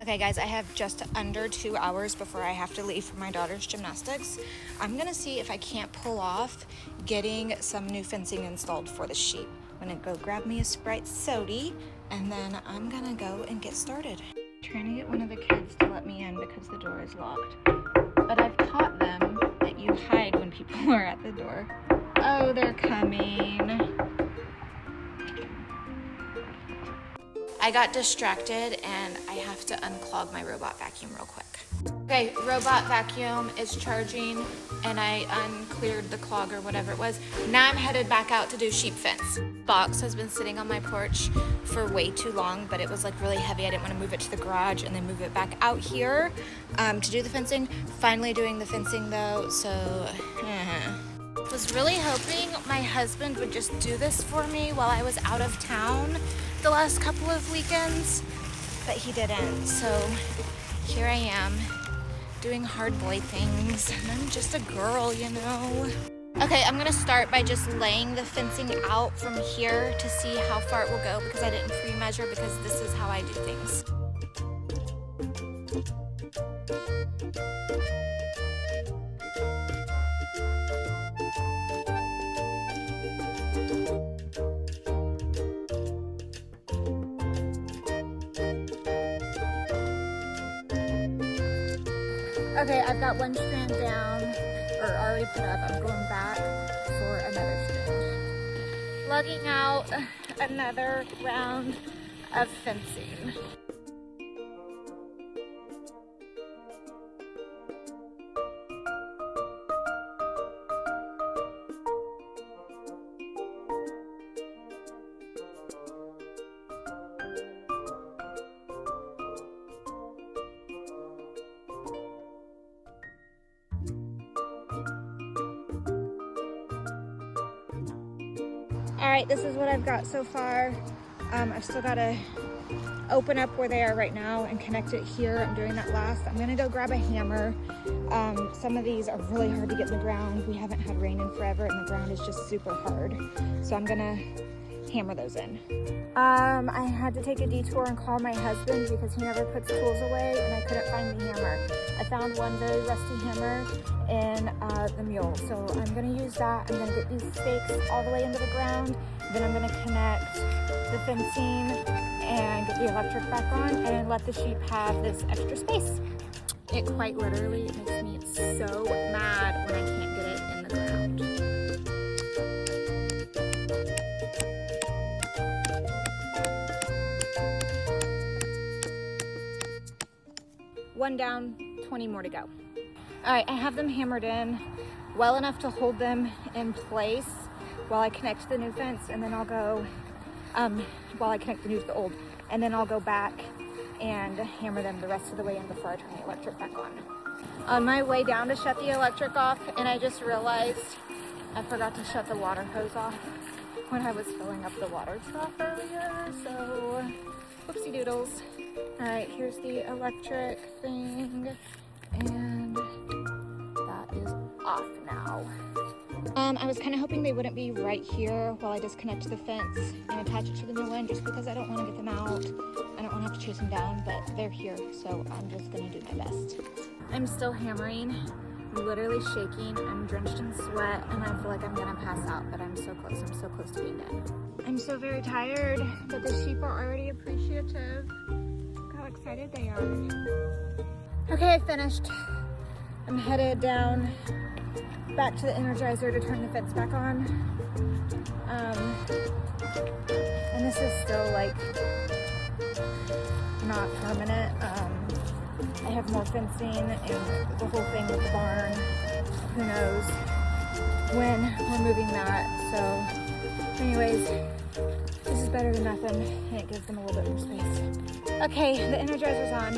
Okay guys, I have just under 2 hours before I have to leave for my daughter's gymnastics. I'm gonna see if I can't pull off getting some new fencing installed for the sheep. I'm gonna go grab me a Sprite Sody and then I'm gonna go and get started. Trying to get one of the kids to let me in because the door is locked. But I've taught them that you hide when people are at the door. Oh, they're coming. I got distracted and I have to unclog my robot vacuum real quick. Okay, robot vacuum is charging and I uncleared the clog or whatever it was. Now I'm headed back out to do sheep fence. Box has been sitting on my porch for way too long, but it was like really heavy. I didn't want to move it to the garage and then move it back out here to do the fencing. Finally doing the fencing though, so was really hoping my husband would just do this for me while I was out of town the last couple of weekends, but he didn't. So here I am doing hard boy things, and I'm just a girl, you know. Okay, I'm gonna start by just laying the fencing out from here to see how far it will go because I didn't pre-measure because this is how I do things. Okay, I've got one strand down, or already put up. I'm going back for another strand. Lugging out another round of fencing. All right, this is what I've got so far. I've still got to open up where they are right now and connect it here. I'm doing that last. I'm gonna go grab a hammer. Some of these are really hard to get in the ground. We haven't had rain in forever and the ground is just super hard. So I'm gonna hammer those in. I had to take a detour and call my husband because he never puts tools away and I couldn't find the hammer. I found one very rusty hammer in the mule. So I'm gonna use that. I'm gonna get these stakes all the way into the ground. Then I'm gonna connect the fencing and get the electric back on and let the sheep have this extra space. It quite literally makes me so mad when I can't get it in the ground. One down, 20 more to go. All right, I have them hammered in well enough to hold them in place while I connect the new fence, and then I'll go, while I connect the new to the old, and then I'll go back and hammer them the rest of the way in before I turn the electric back on. On my way down to shut the electric off, and I just realized I forgot to shut the water hose off when I was filling up the water trough earlier, so whoopsie doodles. All right, here's the electric thing, and that is off now. I was kind of hoping they wouldn't be right here while I disconnect the fence and attach it to the new one, just because I don't want to get them out. I don't want to have to chase them down, but they're here, so I'm just going to do my best. I'm still hammering. I'm literally shaking. I'm drenched in sweat, and I feel like I'm going to pass out, but I'm so close. I'm so close to being done. I'm so very tired, but the sheep are already appreciative. Look how excited they are. Okay, I finished. I'm headed down back to the Energizer to turn the fence back on. And this is still like not permanent. I have more fencing and the whole thing with the barn. Who knows when we're moving that. So anyways, this is better than nothing and it gives them a little bit more space. Okay, the Energizer's on.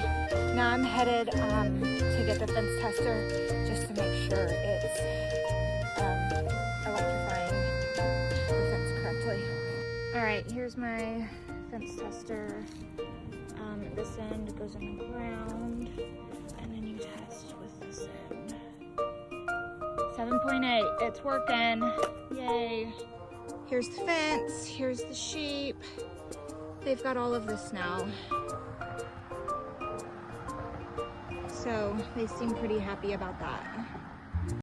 Now I'm headed to get the fence tester just to make sure it's electrifying the fence correctly. All right, here's my fence tester. This end goes in the ground, and then you test with this end. 7.8, it's working, yay. Here's the fence, here's the sheep. They've got all of this now. So they seem pretty happy about that.